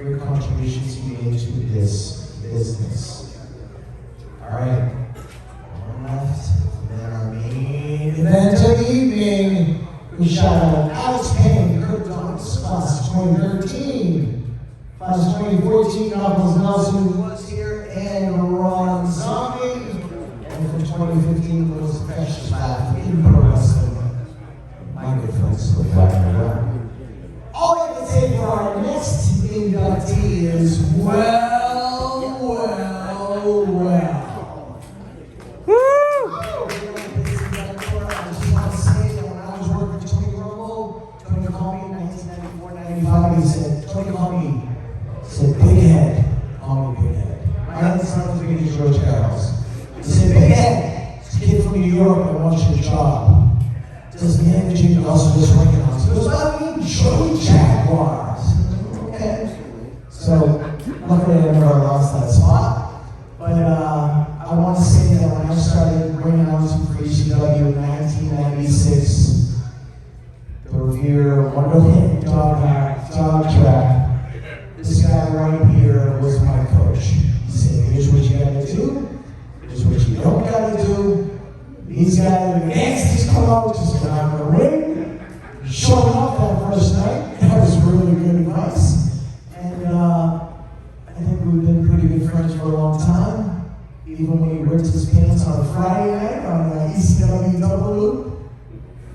great contributions he made to this business. All right, one left, and then our main event of the evening. We shout out Alex Payne, Kurt Dunst, class of 2013, class of 2014, Knuckles Nelson, who was here, and Ron Zombie, and for 2015 was Precious Laugh in pro wrestling. My good friends, the Black and Brown. All I can say for our next inductee is well. Woo! I just want to say that when I was working for Tony Romo, Tony called me in 1994, 95. He said, Tony called me. He said, Big Head. Call me Big Head. My head's not as big as George Carroll's. He said, Big Head. This kid from New York that wants your job. Does managing also just ring out? He goes, I mean, Joey Jaguars. Okay. So, luckily I never lost that spot. But I want to say that when I started bringing out to ECW in 1996, the Revere Wonderland dog track, this guy right here was my coach. He said, here's what you gotta do, here's what you don't gotta do. These guys, the nasties come out, just get out of the ring. Showing off that first night. That was really good advice. And I think we've been pretty good friends for a long time. Even when he ripped his pants on a Friday night on the ECW double loop.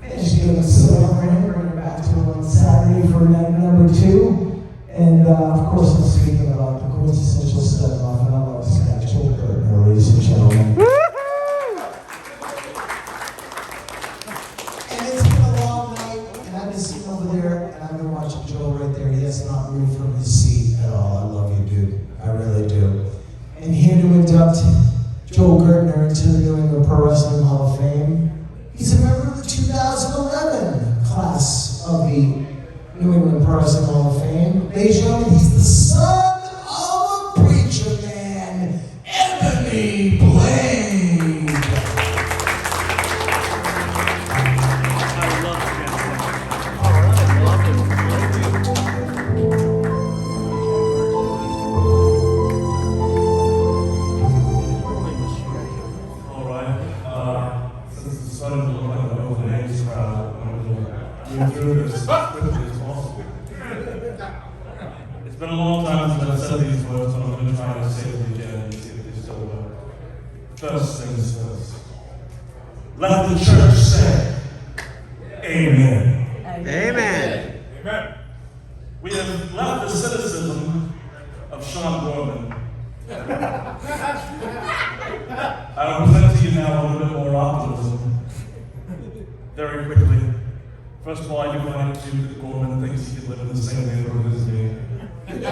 And just give him a silver for him, bring it back to him on Saturday for night number 2. And of course, I'm speaking about the quintessential step off, and I love this guy, Joe Gertner, ladies and gentlemen. Not moved from his seat at all. I love you, dude. I really do. And here to induct Joe Gertner into the New England Pro Wrestling Hall of Fame. He's a member of the 2011 class of the New England Pro Wrestling Hall of Fame. Ladies and gentlemen, he's the son of a preacher man, Ebony Blade. It's been a long time since I've said these words, but I'm going to try to say them again and see if they still work. First things first. Let the church say, Amen. Amen. Amen. We have left the cynicism of Sean Gorman. I will present to you now a little bit more optimism. Very quickly. First of all, I do find it too that Gorman thinks he can live in the same neighborhood as me. It's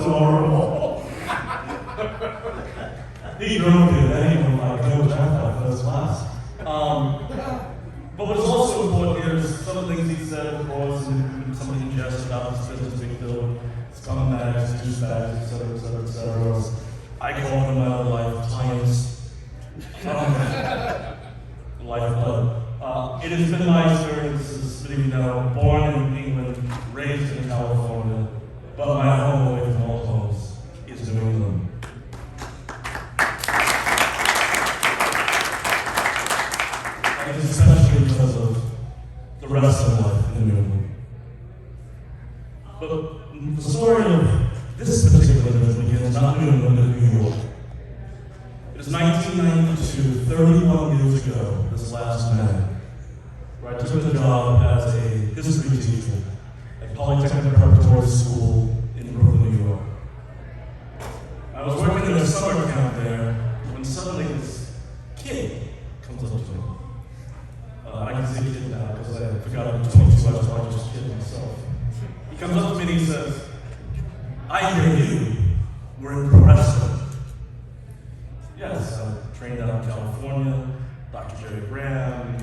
horrible. He drove here, then he was like, go back by first class. But what's also important here is some of the things he said, of course, and some of the jest about his business being filled, scumbags, douchebags, etc., etc., etc. I call them in my own life giants. Lifeblood. It has been my experience, as many of you know, born in England, raised in California, but my home away from all homes is New England. And it's especially because of the rest of life in New England. But the story of this particular event begins not in New England, but in New York. It is 1992, 31 years ago, this last May, where I took the job as a history teacher at Polytechnic Preparatory School in Brooklyn, New York. I was working in a summer camp there when suddenly this kid comes up to me. I can see a kid now because I forgot I was 22, so I just kid myself. He comes up to me and he says, I hear you were in pro wrestling. Yes, I trained out in California, Dr. Jerry Graham,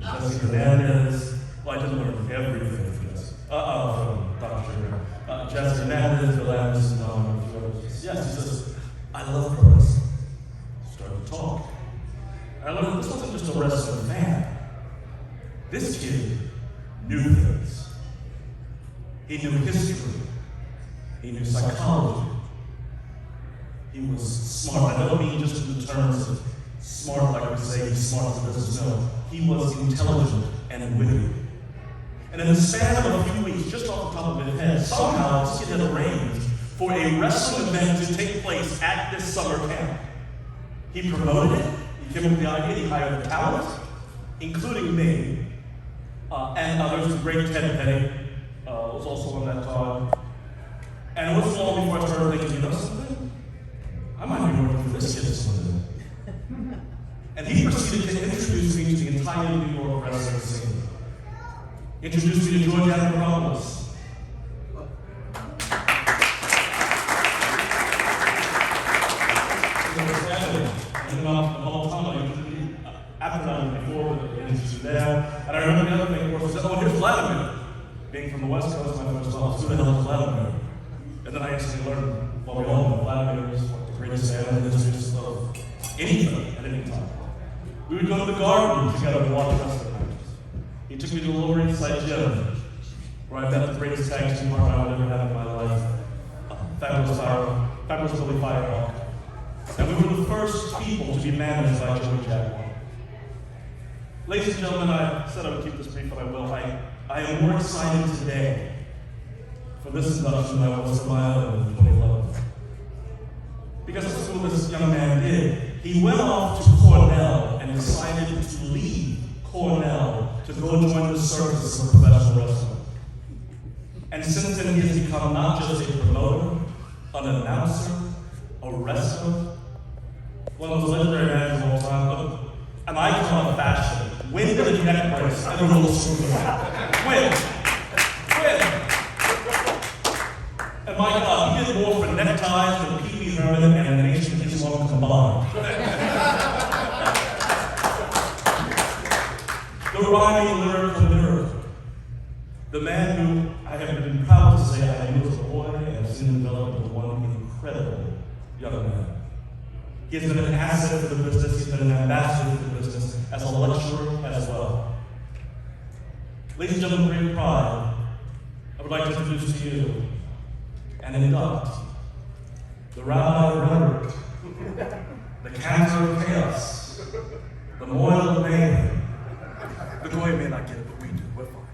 Jesse Hernandez. Well, I didn't learn everything from this. From Dr. Jerry Graham. Jesse Hernandez, Bill Anderson, and a few others. Yes, he says, I love pro wrestling. Started to talk. And I learned this wasn't just a wrestling fan. This kid knew things. He He knew history. He knew psychology. He was smart. I don't mean just in the terms of smart, like we say, he's smart as a business. No, he was intelligent and witty. And in the span of a few weeks, just off the top of his head, somehow this kid had arranged for a wrestling event to take place at this summer camp. He promoted it. He came up with the idea. He hired talent, including me, and others. Great Ted Petty was also on that time. And it wasn't long before I started thinking, you know something? I might be working for this kid someday. And he proceeded to introduce me to the entire New York wrestling scene. Introduced me to Gertner. After that, before the introduced me there. And I remember the other thing, of course, was, oh, here's Vladimir. Being from the West Coast, my first thought, who the hell is Vladimir? And then I instantly learned, well, we all know Vladimir is like the greatest man in the history of anything at any time. We would go to the garden together and watch wrestling matches. He took me to the Lower East Side Gym, where I met the greatest tag team partner I would ever have in my life, Fabulous Billy Firehawk. And we were the first people to be managed by Joey Jaguar. Ladies and gentlemen, I said I would keep this brief, but I will. I am more excited today for this induction than I was for my own in 2011. Because this is what this young man did. He went off to Cornell and decided to leave Cornell to go join the service of professional wrestling. And since then, he has become not just a promoter, an announcer, a wrestler, one of those legendary managers of all time, an icon of fashion. When did the neck brace? I don't know when. And my God, he did more for neckties than Pee Wee Herman and an ancient Islam combined. The rhyming lyrical miracle. The man who I have been proud to say I knew as a boy and have seen him develop into one incredible young man. He has been an asset for the business, he's been an ambassador for the business, as a lecturer as well. Ladies and gentlemen, with great pride, I would like to introduce to you and induct the Rabbi of Rhetoric, the Cantor of Chaos, the Moil of Mayhem. The Goy may not get it, but we do. We're fine.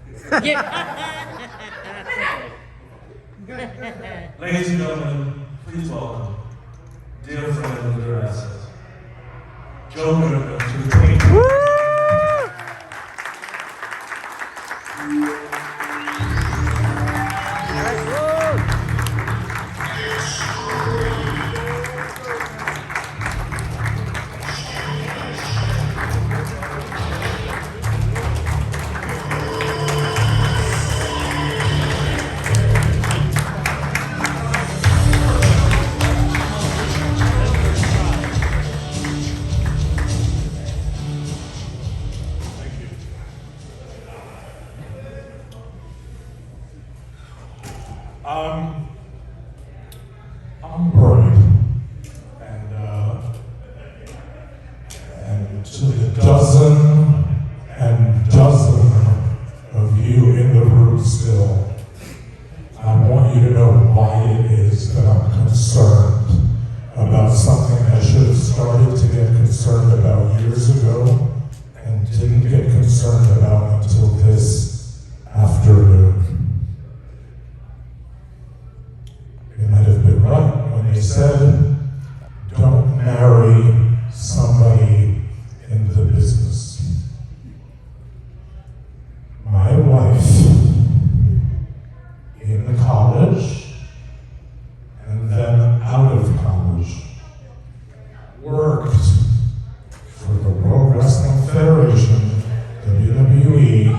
Ladies and gentlemen, please welcome dear friend and dear asset, Joe Gertner to the table. I'm worried, and to the dozen and dozen of you in the room still, I want you to know why it is that I'm concerned about something I should have started to get concerned about years ago and didn't get concerned about until this afternoon. You might have been right when you said, don't marry somebody in the business. My wife, in college, and then out of college, worked for the World Wrestling Federation, WWE,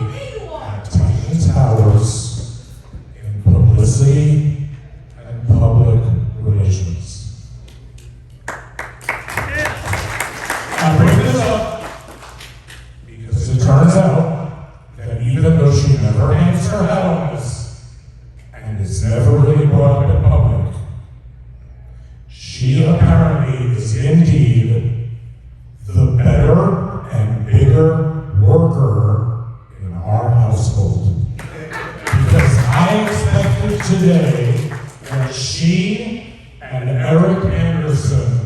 at Titan Towers, in publicity and public relations. I bring this up because it turns out that even though she never hangs her head on this and is never really brought up in public, she apparently is indeed the better and bigger worker in our household. Because I expect today that she and Eric Anderson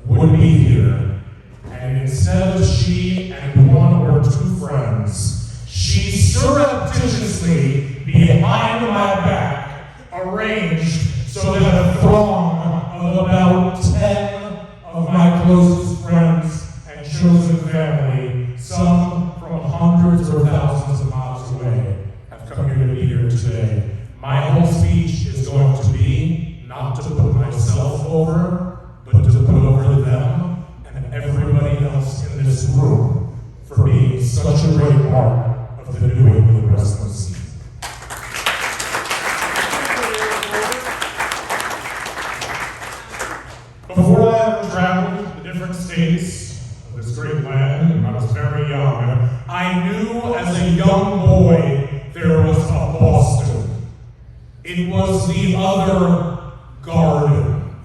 would be here. And instead of she and one or two friends, she surreptitiously, behind my back, arranged so that a throng of about 10 of my closest friends and chosen family, some from hundreds or thousands of miles away, have come here to be here today. My whole speech is going to be not to put myself over, but to put over them and everybody else in this room for being such a great part of the New England wrestling scene. Before I ever traveled to the different states of this great land, when I was very young, I knew as a young boy there was a Boston. It was the other garden.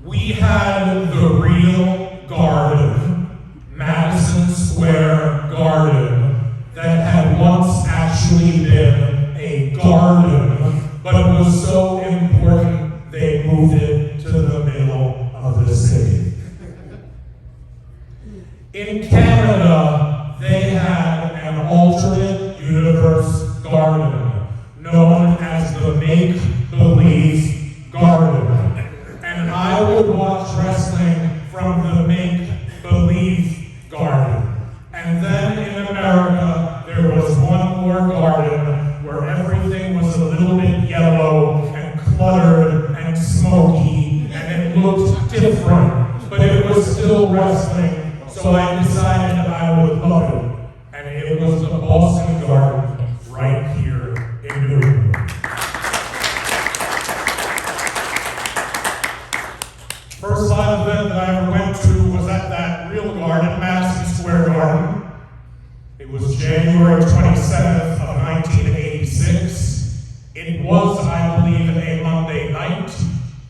We had the real garden, Madison Square Garden, that had once actually been a garden, but it was so important they moved it to the middle of the city. In Canada, they had an alternate universe garden known as the Make-Believe Garden. And I would watch wrestling from the Make-Believe Garden. And then in America, there was one more garden where everything was a little bit yellow and cluttered and smoky, and it looked different, but it was still wrestling. So I decided I would love it, and it was the Boston Garden right here in New England. First live event that I ever went to was at that real garden, Madison Square Garden. It was January 27th of 1986. It was, I believe, a Monday night,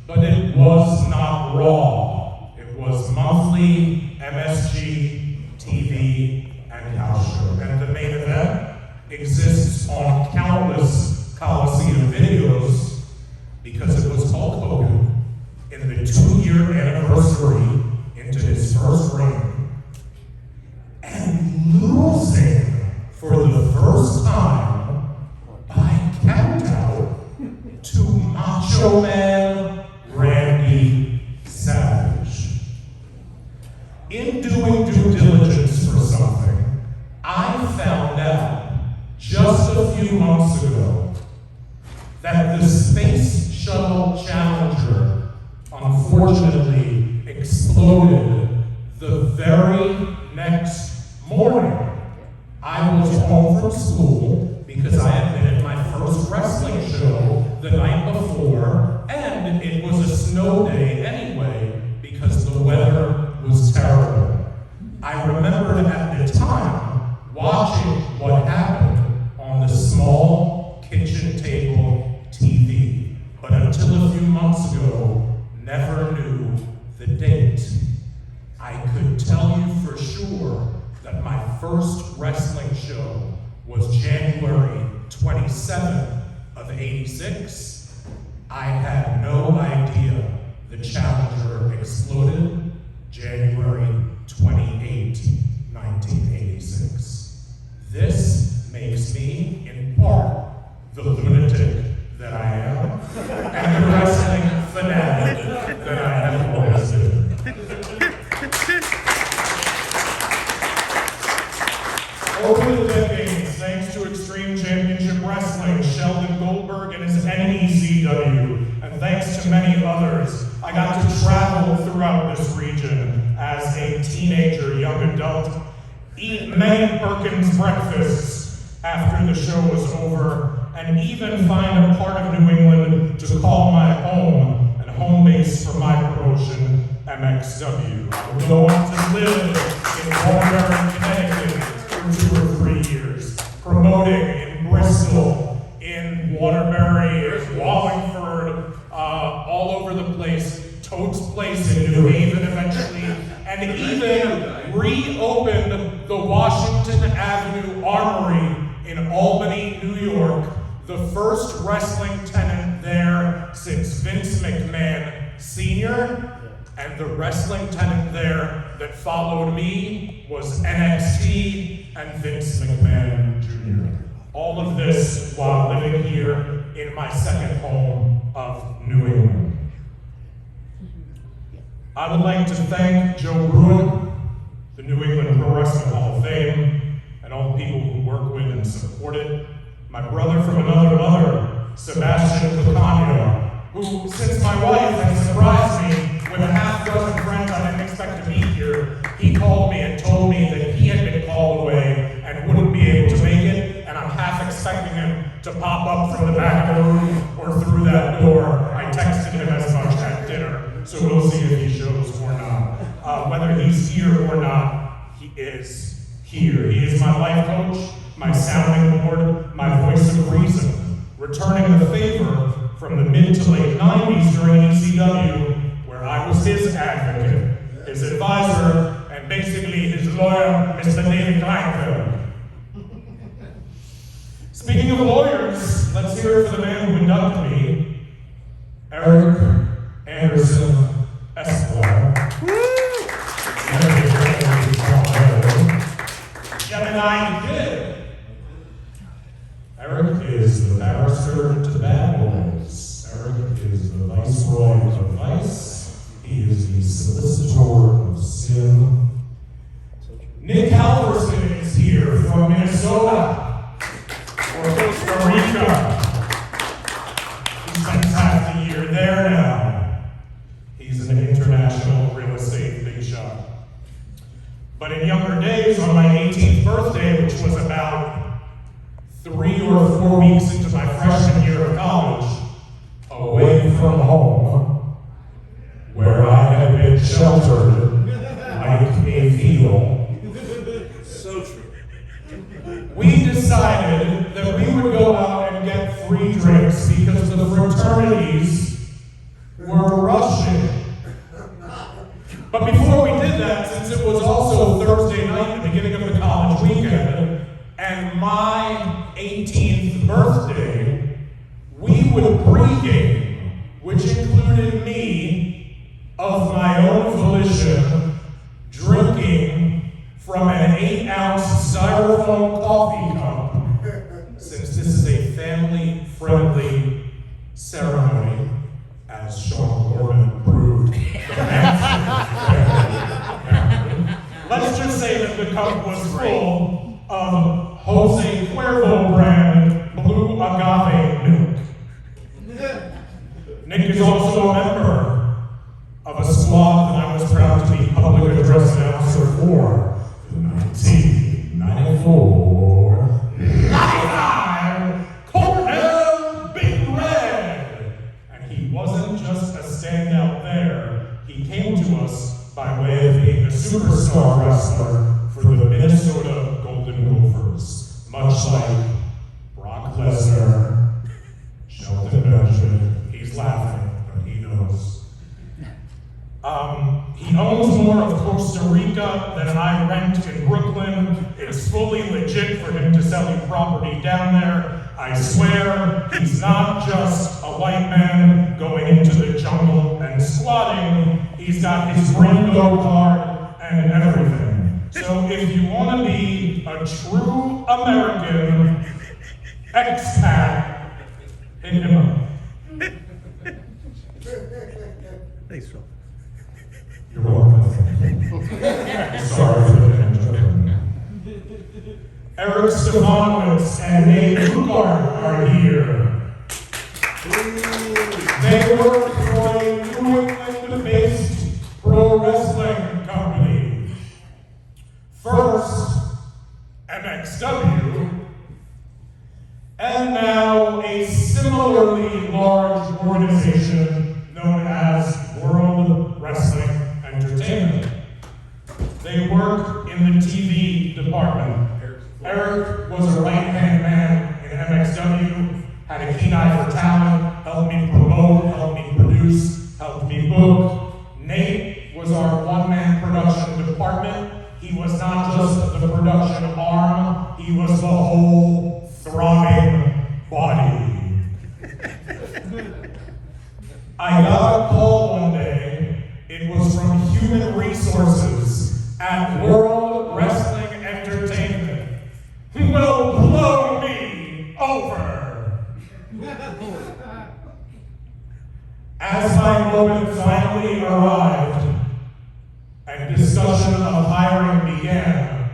but it was not Raw. It was monthly MSG, TV, and house show. And the main event exists on countless Coliseum videos because it was Hulk Hogan in the 2-year anniversary into his first reign and losing for the first time by countout to Macho Man Randy Savage. In doing due diligence for something, I found out just a few months ago that the Space Shuttle Challenger unfortunately exploded the very next morning. I was home from school because I had been at my first wrestling show the night before, and it was a snow day anyway because the weather was terrible. I remembered at the time watching what happened on the small kitchen table TV, but until a few months ago, never knew the date. I could tell you for sure that my first wrestling show was January 27th of 86. I had no idea the Challenger exploded January 28, 1986. This makes me, in part, the lunatic that I am, and the wrestling fanatic that I have always been. Over the decades, thanks to Extreme Championship Wrestling, Sheldon Goldberg and his NECW, and thanks to many others, I got to travel throughout this region as a teenager, young adult, eat many Perkins breakfasts after the show was over, and even find a part of New England to call my home and home base for my promotion, MXW. I would go on to live in Waterbury, Connecticut for 2 or 3 years, promoting in Bristol, in Waterbury, in Wallingford, all over the place, Toad's Place in New Haven eventually, and even reopened the Washington Avenue Armory in Albany, New York, the first wrestling tenant there since Vince McMahon Sr., and the wrestling tenant there that followed me was NXT and Vince McMahon Jr. All of this while living here in my second home of New England. I would like to thank Joe Bruin, the New England Pro Wrestling Hall of Fame, and all the people who work with and support it. My brother from another mother, Sebastian Picano, who, since my wife had surprised me with a half dozen friends I didn't expect to meet here, he called me and told me that he had been called away and wouldn't be able to make it, and I'm half expecting him to pop up from the back of the room or through that door. I texted him as much at dinner, so we'll see if he shows or not. Whether he's here or not, he is here. He is my life coach, my sounding board, my voice of reason, returning the favor from the mid to late 90s during ECW, where I was his advocate, his advisor, and basically his lawyer, Mr. David Kleinfeld. Speaking of lawyers, let's hear it for the man who inducted me, Eric Anderson Esquire. Gemini did. Eric is the barrister to the bad boys. Eric is the viceroy of vice. He is the solicitor of sin. Nick Halverson is here from Minnesota or Costa Rica. He spends half the year there now. He's an international real estate big shot. But in younger days, on my 18th birthday, which was about 3 or 4 weeks into my freshman year of college, away from home, where I had been sheltered like a field, So true. we decided that we would go out and get free drinks because the fraternities were rushing. But before we did that, since it was also Thursday night, the beginning of the college weekend, and my 18th birthday, we would pregame, which included me, of my own volition, drinking from an 8-ounce styrofoam coffee cup, since this is a family-friendly ceremony, as Sean Gorman proved. Let's just say that the cup was full of Jose Cuervo brand blue agave milk. Nick is also a member of a squad that I was proud to be public address announcer for, the 1994 95 Cornell Big Red. And he wasn't just a standout there, he came to us by way of being a superstar wrestler for the Minnesota Golden Gophers, much like Brock Lesnar, Shelton Benjamin. He's laughing, but he knows. He owns more of Costa Rica than I rent in Brooklyn. It's fully legit for him to sell you property down there. I swear, he's not just a white man going into the jungle and squatting. He's got his Ringo card and everything. So if you want to be a true American expat, hit him up. Thanks, Phil. You're welcome. Sorry for the interruption. Eric Stefanowitz and Nate Lugard are here. They work for a New England-based pro wrestling company. First, MXW, and now a similarly large organization known as World Wrestling Entertainment. They work in the TV department. Eric was a right-hand man in MXW, had a keen eye for talent, helped me promote, helped me produce, helped me book. Nate was our one-man production department. He was not just the production arm, he was the whole throbbing body. I got a call one day. It was from Human Resources at World Wrestling Entertainment. Will blow me over. As my moment finally arrived and discussion of hiring began,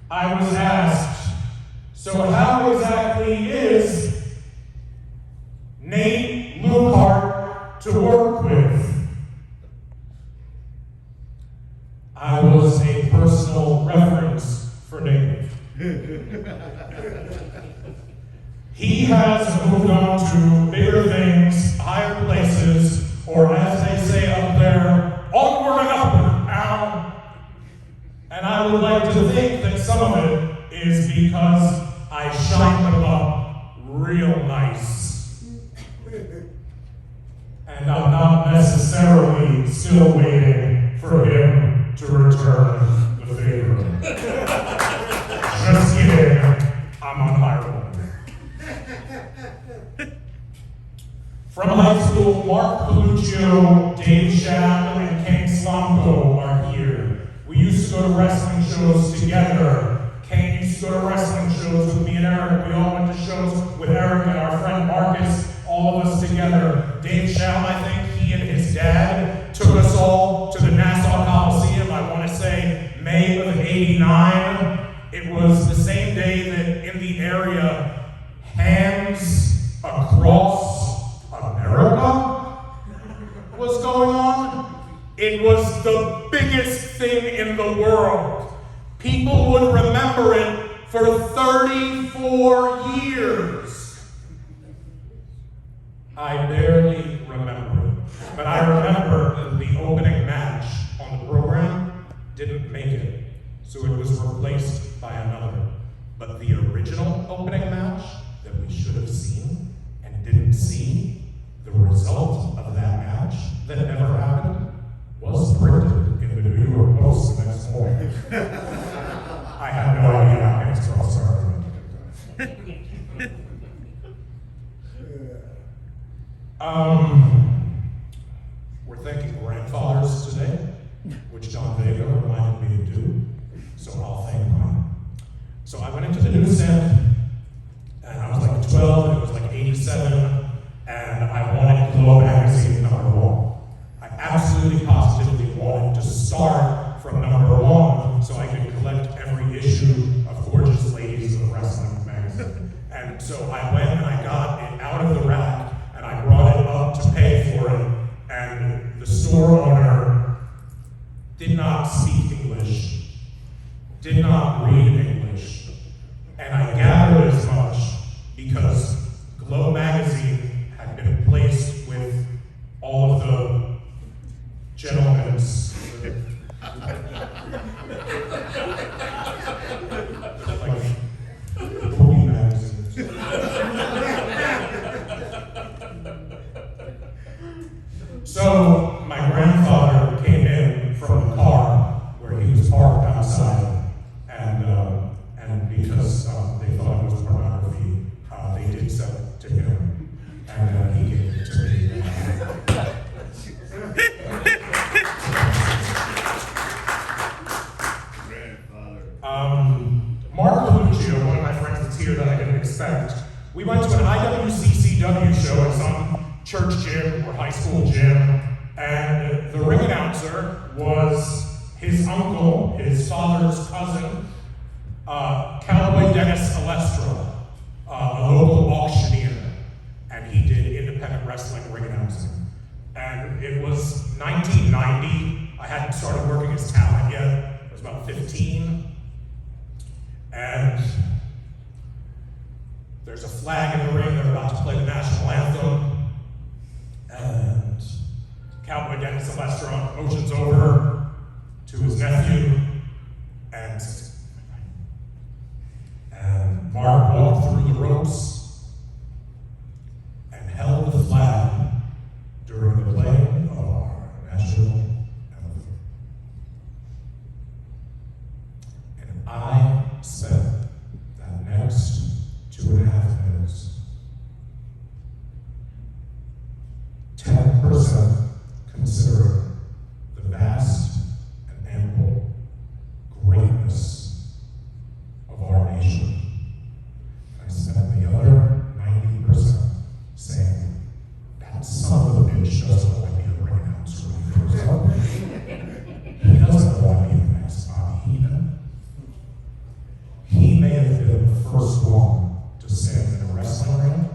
I was asked, so how exactly is Nate Lukehart to work with? I was a personal reference for Nate. He has moved on to bigger things, higher places, or as they say up there, onward and upward, ow. And I would like to think that some of it is because I shined them up real nice. And I'm not necessarily still waiting for him to return the favor. Just kidding, I'm unhireable. From high school, Mark Paluccio, Dave Shab, and Ken Slomko are here. We used to go to wrestling shows together. Kane used to go to wrestling shows with me and Eric. We all went to shows with Eric and our friend Marcus, all of us together. Dave Shab, I think he and his dad took us all to the Nassau Coliseum, I want to say May of '89. It was the same day that in the area, Hands Across America was going on. It was the biggest thing in the world. People would remember it for 34 years. I barely remember it, but I remember the opening match on the program didn't make it, so it was replaced by another. But the original opening match that we should have seen and didn't see, the result of that match that never happened was printed in the New York Post the next morning. I have no idea how Hands Across America. We're thanking grandfathers today, which John Vega reminded me to do, so I'll thank mine. So I went into the newsstand, and I was like 12, and it was like 87, and I wanted Glow magazine #1. I absolutely positively wanted to start from #1 so I could collect every issue of Gorgeous Ladies of Wrestling magazine. And so I went and I got it out of the rack and I brought it up to pay for it. And the store owner did not speak English, did not read English. And I gathered as much because Glow magazine had been placed with all of the gentlemen's like movie magazines. So my grandfather came in from the car where he was parked outside, and because they thought it was pornography, they did sell it to him, and he gave it to me. Mark Paluccio, one of my friends that's here that I didn't expect, we went to an IWCCW show at some church gym or high school gym, and the ring announcer was his uncle, his father's cousin, Cowboy Dennis Alestro, a local auctioneer, and he did independent wrestling ring announcing. And it was 1990. I hadn't started working as talent yet. I was about 15. And there's a flag in the ring. They're about to play the national anthem. And Cowboy Dennis Alestro motions over to his nephew and Mark walked through the ropes and held the flag during the playing of our national anthem. And I spent that next 2.5 minutes 10 considering the vast and ample greatness of our nation. I spent the other 90% saying, that son of a bitch doesn't want me to pronounce when he grows up. He doesn't want me to next Bobby Heenan. He may have been the first one to stand in a wrestling ring,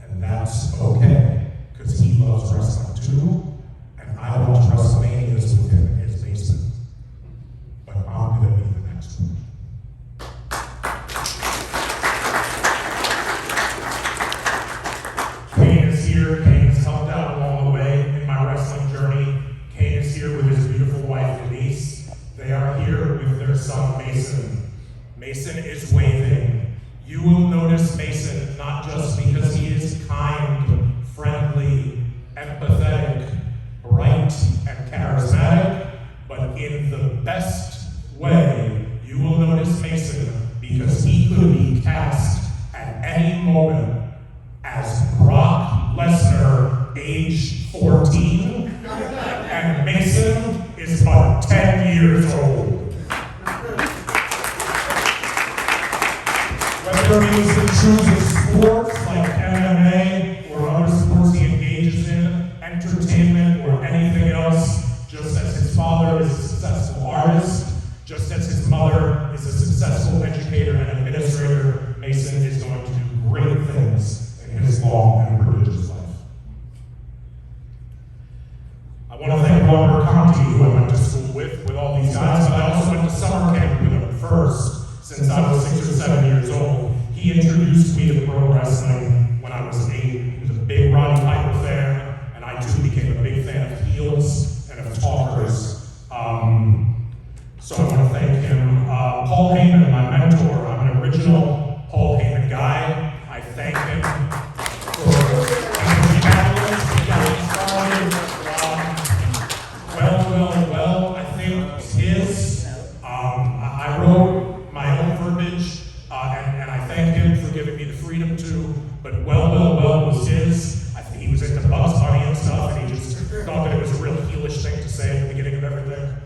and that's okay, because he loves wrestling too, and I watch WrestleManias with him in his basement. But I'm going to be the next one. Kane is here. Kane has helped out along the way in my wrestling journey. Kane is here with his beautiful wife, Denise. They are here with their son, Mason. Mason is waving. You will notice Mason not just because he is kind, friendly, empathetic, bright, and charismatic, but in the best way. You will notice Mason because he could be cast at any moment as Brock Lesnar, age 14, and Mason is but 10 years old. Whether he chooses sports like MMA or other sports he engages in, entertainment or anything else, just as his father is a successful artist, just as his mother is a successful educator and administrator, Mason is going to do great things in his long and prodigious life. I want to thank Robert Conti, who I went to school with all these guys, but I also went to summer camp with him first, since I was 6 or 7 years old. He introduced me to pro wrestling when I was 8. He was a big Roddy Piper fan, and I too became a big fan of heels and of talkers. So I want to thank him. Paul Heyman, my mentor. I'm an original Paul Heyman guy. I thank him for the catalyst that got me started. Well, I think it's his. I wrote my own verbiage, and I thank him for giving me the freedom to, but well was his. I think he was into Bugs Bunny and stuff, and he just thought that it was a real heelish thing to say at the beginning of everything.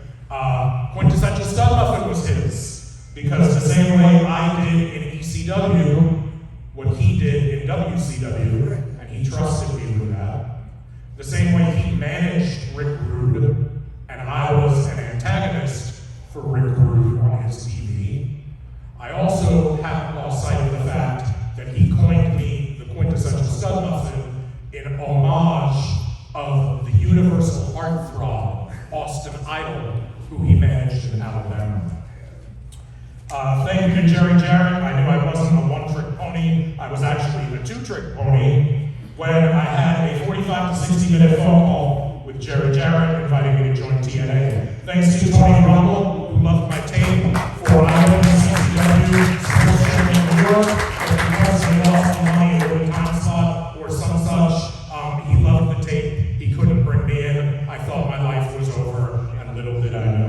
Quintessential Stud Muffin was his, because the same way I did in ECW, what he did in WCW, and he trusted me with that. The same way he managed Rick Rude, and I was an antagonist for Rick Rude on his TV. I also haven't lost sight of the fact that he coined me the quintessential stud muffin in homage of the universal heartthrob, Austin Idol, who he managed in Alabama. Thank you to Jerry Jarrett. I knew I wasn't a one-trick pony. I was actually a two-trick pony when I had a 45 to 60-minute phone call with Jerry Jarrett inviting me to join TNA. Thanks to Tony Rumble, who loved my tape for Iowa, CCW, Sports Channel in New York, but because he lost the money in a time slot or some such, he loved the tape. He couldn't bring me in. I thought my life was over, and little did I know.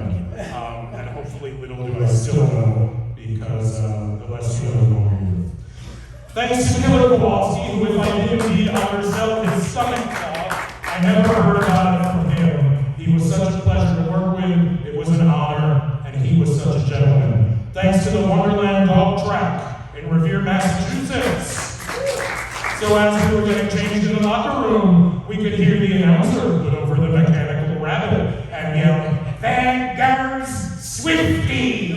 And hopefully little do I still know, because the less you know, the more you do. Thanks to Killer Kowalski, who, if I did indeed undersell his stomach claw, I never heard about it from him. He was such a pleasure to work with, it was an honor, and he was such a gentleman. Thanks to the Wonderland Dog Track in Revere, Massachusetts. So as we were getting changed in the locker room, we could hear the announcer put over the mechanical rabbit and yell, "Vanguard's Swifty!"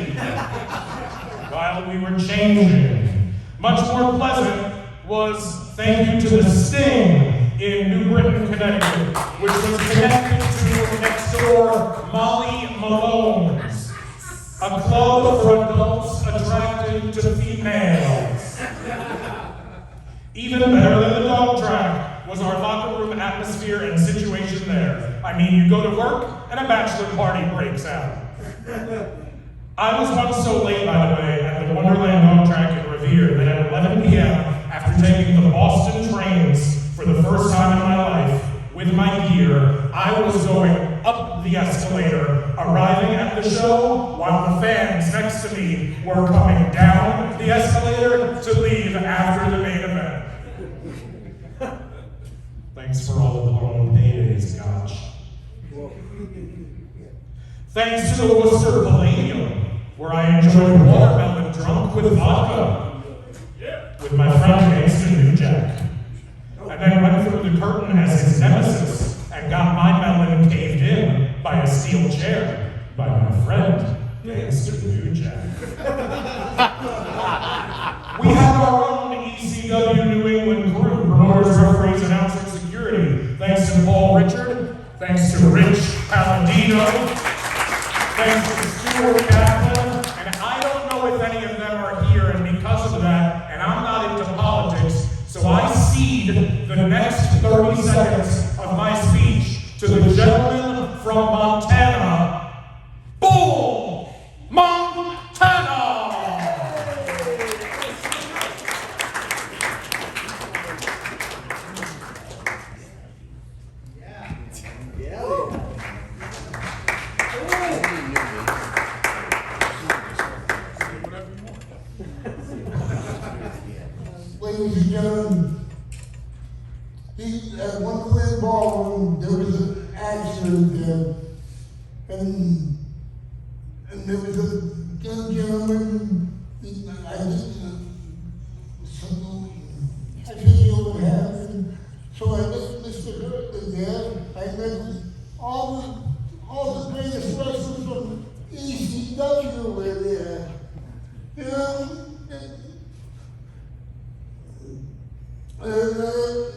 while we were changing. Much more pleasant was thank you to the Sting in New Britain, Connecticut, which was connected to next door Molly Malone's, a club for adults attracted to females. Even better than the dog track was our locker room atmosphere and situation there. I mean, you go to work and a bachelor party breaks out. I was once so late, by the way, at the Wonderland Dog Track in Revere that at 11 p.m., after taking the Boston trains for the first time in my life with my gear, I was going up the escalator, arriving at the show while the fans next to me were coming down the escalator to leave after the main event. Thanks for all of the blown paydays, gosh. Thanks to the Worcester Palladium, where I enjoyed watermelon drunk with vodka with my friend Gangsta New Jack. And then went through the curtain as his nemesis and got my melon caved in by a steel chair by my friend Gangsta New Jack. We have our own ECW New England crew, promoters, referees, announcers, security. Thanks to Paul Richard, thanks to Rich Palladino, thanks to Stuart Kaplan, and I don't know if any of them are here, and because of that, and I'm not into politics, so I cede the next 30 seconds of my speech to the gentleman from Montana, Bull Montana! Ladies and gentlemen, at one Glen Ballroom, there was an accident there, and there was a young gentleman, I think what happened, so I met Mr. Gertner there, I met all the greatest wrestlers from ECW were there, you know,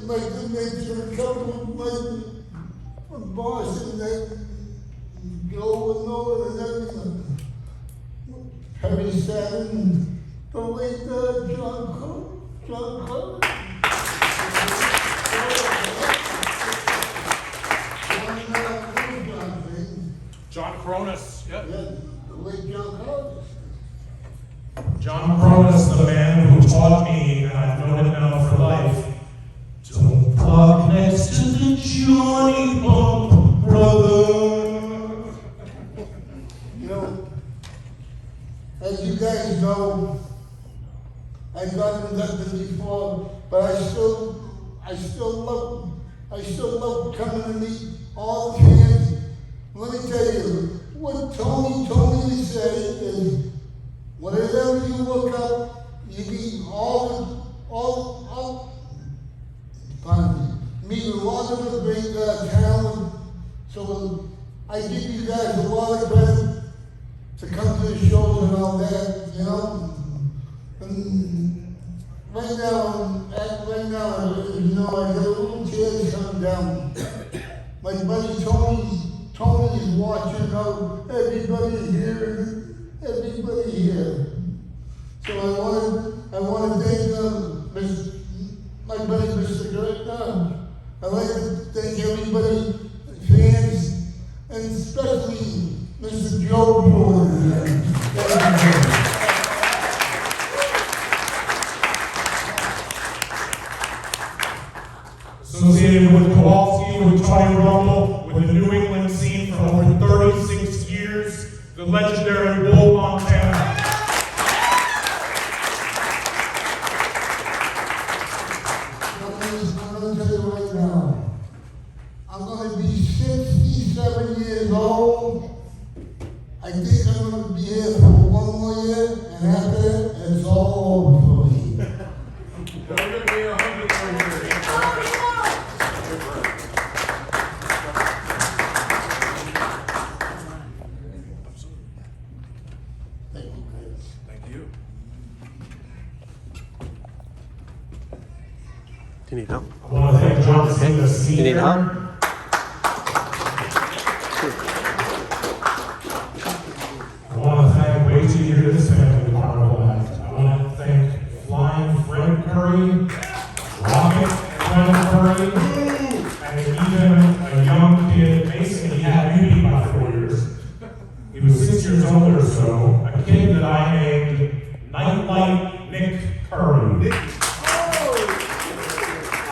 my good mates are a couple of my Boston that Joe and Noah and everything. Harry Satin, the late John Carter. John Cronus. Yep. Yeah, the late John Carter. John Cronus, the man who taught me, and I've known him now for life, don't park next to the Johnny Bump brother. You know, as you guys know, I've gotten nothing before, but I still love coming to meet all the fans. Let me tell you, what Tony told me to say is, whatever you look up, you meet meet a lot of the great talent. So I give you guys a lot of credit to come to the shows and all that, you know. And right now, you know, I got a little tears coming down. My buddy Tony is watching out. Everybody here. So I want to thank my buddy Mr. Gertner. I'd like to thank everybody, fans, and especially Mr. Joe Brewer. Associated with Kowalski, with Tony Rumble, with the New England scene for over 36 years, the legendary Bull Montana. I'm going to tell you right now, I'm going to be 67 years old. I think I'm going to be here for one more year, and after that, it's all over for me. We're going to be 100 years. Thank you, guys. Thank you. Do you need help? I want to thank John Cena Sr. You need help? I want to thank, wait till you hear this family Carnival act. I want to thank Flying Fred Curry, Rocket Fred Curry, and even a young kid, Mason, he had me by 4 years. He was 6 years old or so, a kid that I named Nightlight Nick Curry.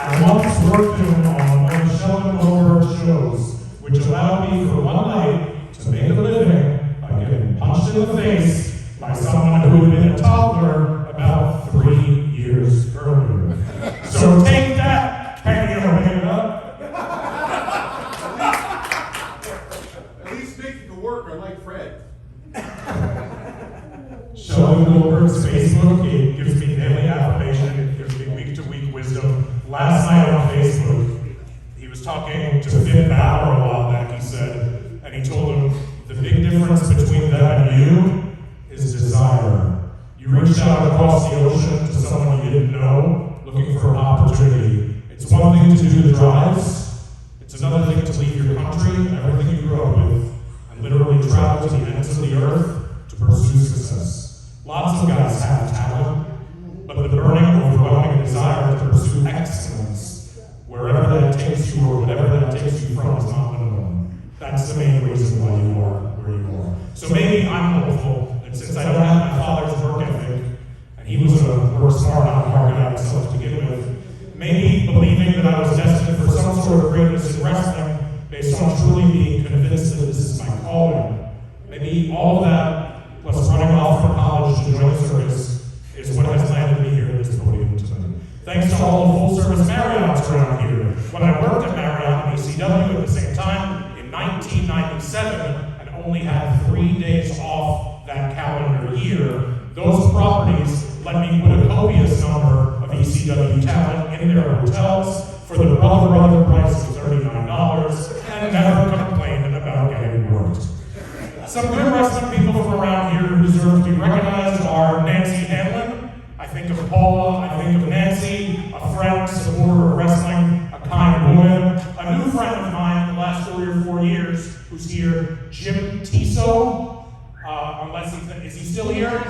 I once worked with him on one of Sheldon Goldberg's shows, which allowed me for one night to make a living by getting punched in the face by someone who had been a toddler about 3 years earlier. So take that, Penny Omega. Facebook. He was talking to Finn Balor a while back, he said, and he told him the big difference between them and you is desire. You reached out across the ocean to someone you didn't know, looking for an opportunity. It's one thing to do the drives, it's another thing to leave your country and everything you grew up with, and literally travel to the ends of the earth to pursue success. Lots of guys have talent, but the burning, overwhelming desire to pursue excellence, wherever that takes you or whatever that takes you from, is not minimum. That's the main reason why you are where you are. So maybe I'm hopeful that since I don't have my father's work ethic, and he was a work smart, not a hard guy himself to begin with, maybe believing that I was destined for some sort of greatness in wrestling based on truly being convinced that this is my calling. Maybe all of that, plus running off from college to join the circus, is what has landed me here at this podium tonight. Thanks to all the full-service Marriotts around here. When I worked at Marriott and ECW at the same time in 1997 and only had 3 days off that calendar year, those properties let me put a copious number of ECW talent in their hotels for the brother price of $39 and never complained about getting worked. Some good wrestling people from around here who deserve to be recognized are Nancy Hamlin. I think of Paula, I think of Nancy, a friend, supporter of wrestling, a kind woman. A new friend of mine in the last 3 or 4 years who's here, Jim Tiso. Unless is he still here?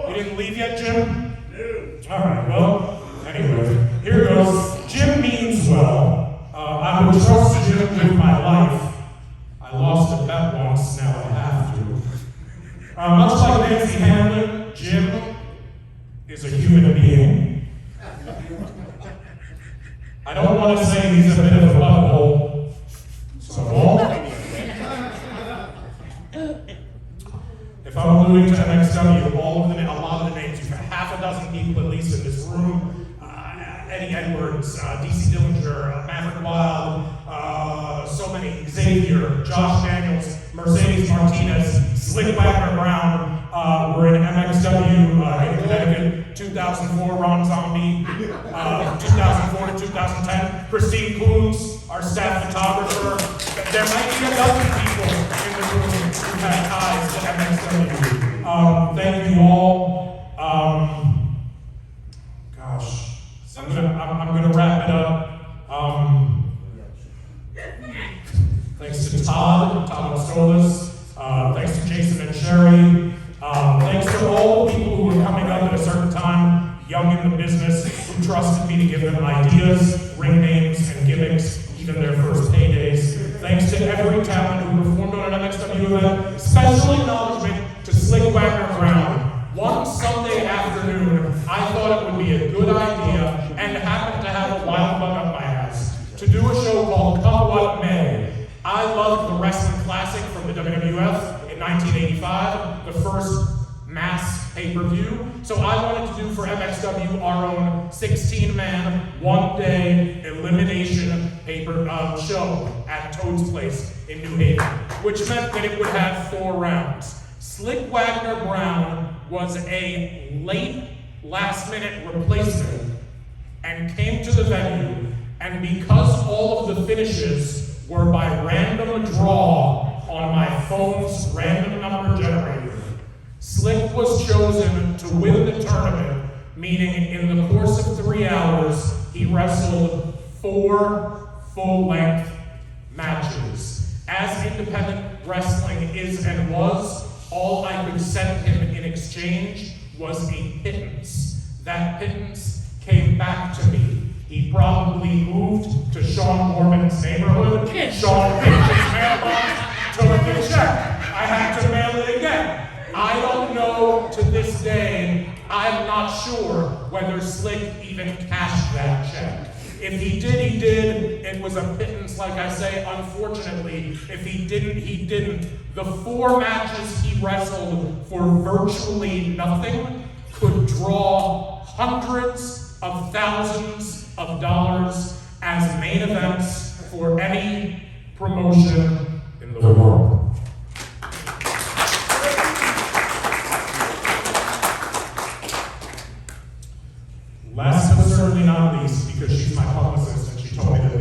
You didn't leave yet, Jim? No. All right, well, anyway, here goes. Jim means well. I would trust Jim with my life. I lost a bet once, now I have to. Much like Nancy Hamlin, Jim is a human being. I don't want to say he's a bit of a butthole, so I won't. If I'm alluding to MXW, a lot of the names, you've got half a dozen people at least in this room. Eddie Edwards, DC Dillinger, Maverick Wild, so many, Xavier, Josh Daniels, Mercedes Martinez, Slick Wagner Brown, we're in MXW in Connecticut, 2004 Ron Zombie, 2004 to 2010, Christine Coons, our staff photographer. There might be a dozen people in the room who have ties to MXW. Thank you all. I'm gonna wrap it up. Thanks to Todd Mostolis. Thanks to Jason and Sherry. Thanks to all the people who were coming up at a certain time, young in the business, who trusted me to give them ideas, ring names, and gimmicks, even their first paydays. Thanks to every talent who performed on an MXW event. Special acknowledgement to Slick Wagner Brown. One Sunday afternoon, I thought it would be a good idea, and happened to have a wild bug up my ass, to do a show called Come What May. I loved the Wrestling Classic from the WWF in 1985, the first mass pay-per-view. So I wanted to do for MXW our own 16-man, one-day elimination show at Toad's Place in New Haven, which meant that it would have 4 rounds. Slick Wagner Brown was a late, last-minute replacement and came to the venue, and because all of the finishes were by random draw on my phone's random number generator, Slick was chosen to win the tournament, meaning in the course of 3 hours, he wrestled 4 full-length matches. As independent wrestling is and was, all I could send him in exchange was a pittance. That pittance came back to me. He probably moved to Sean Mormon's neighborhood. Sean picked his mailbox, took the check. I had to mail it again. I don't know to this day, I'm not sure whether Slick even cashed that check. If he did, he did. It was a pittance, like I say, unfortunately. If he didn't, he didn't. The 4 matches he wrestled for virtually nothing could draw hundreds of thousands of dollars as main events for any promotion in the world. Last but certainly not least, because she's my publicist and she told me that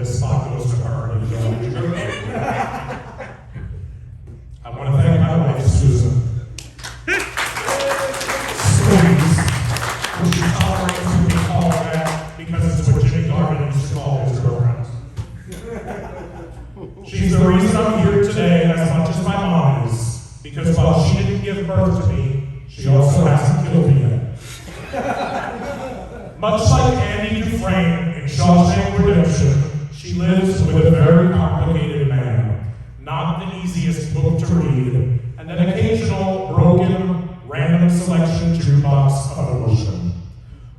give birth to me, she also hasn't killed me yet. Much like Andy Dufresne in Shawshank Redemption, she lives with a very complicated man, not the easiest book to read, and an occasional broken, random selection jukebox of emotion.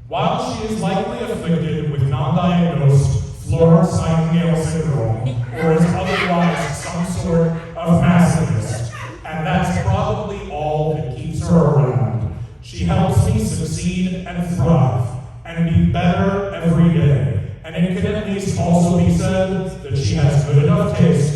While she is likely afflicted with non-diagnosed Florence Nightingale syndrome, or is otherwise some sort of masochist, and that's probably all that keeps her around, she helps me succeed and thrive, and be better every day. And it can at least also be said that she has good enough taste